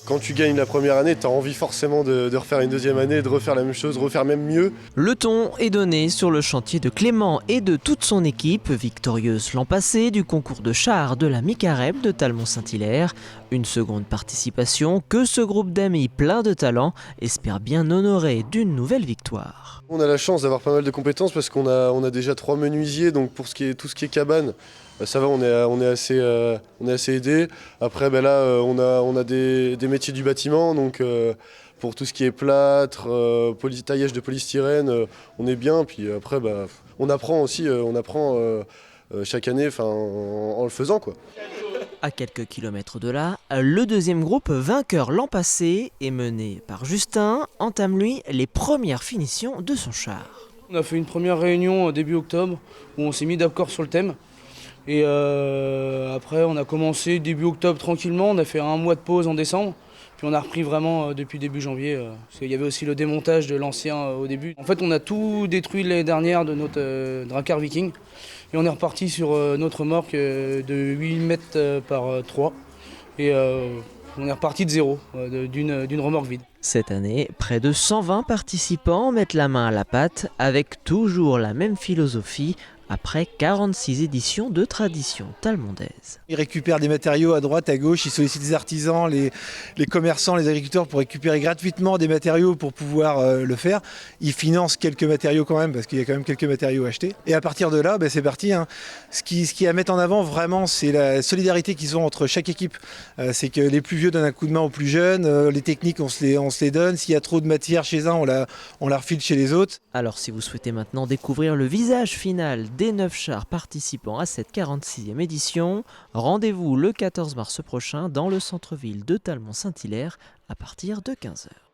Quand tu gagnes la première année, tu as envie forcément de refaire une deuxième année, de refaire la même chose, refaire même mieux. Le ton est donné sur le chantier de Clément et de toute son équipe, victorieuse l'an passé du concours de chars de la Micarep de Talmont-Saint-Hilaire. Une seconde participation que ce groupe d'amis plein de talent espère bien honorer d'une nouvelle victoire. On a la chance d'avoir pas mal de compétences parce qu'on a déjà 3 menuisiers, donc pour tout ce qui est cabane, ça va, on est assez aidé. Après, là, on a des métiers du bâtiment, donc pour tout ce qui est plâtre, taillage de polystyrène, on est bien. Puis après, on apprend aussi, chaque année, en le faisant, quoi. À quelques kilomètres de là, le deuxième groupe, vainqueur l'an passé et mené par Justin, entame lui les premières finitions de son char. On a fait une première réunion début octobre où on s'est mis d'accord sur le thème. Et après, on a commencé début octobre tranquillement. On a fait un mois de pause en décembre. Puis on a repris vraiment depuis début janvier. Parce qu'il y avait aussi le démontage de l'ancien au début. En fait, on a tout détruit l'année dernière de notre Drakkar Viking. Et on est reparti sur notre remorque de 8 mètres par 3. Et on est reparti de zéro, d'une remorque vide. Cette année, près de 120 participants mettent la main à la pâte avec toujours la même philosophie après 46 éditions de tradition talmondaise. Ils récupèrent des matériaux à droite, à gauche, ils sollicitent les artisans, les commerçants, les agriculteurs pour récupérer gratuitement des matériaux pour pouvoir le faire. Ils financent quelques matériaux quand même, parce qu'il y a quand même quelques matériaux à acheter. Et à partir de là, c'est parti. Ce qui est à mettre en avant vraiment, c'est la solidarité qu'ils ont entre chaque équipe. C'est que les plus vieux donnent un coup de main aux plus jeunes, les techniques on se les donne, s'il y a trop de matière chez un, on la refile chez les autres. Alors si vous souhaitez maintenant découvrir le visage final des 9 chars participant à cette 46e édition, rendez-vous le 14 mars prochain dans le centre-ville de Talmont-Saint-Hilaire à partir de 15 h.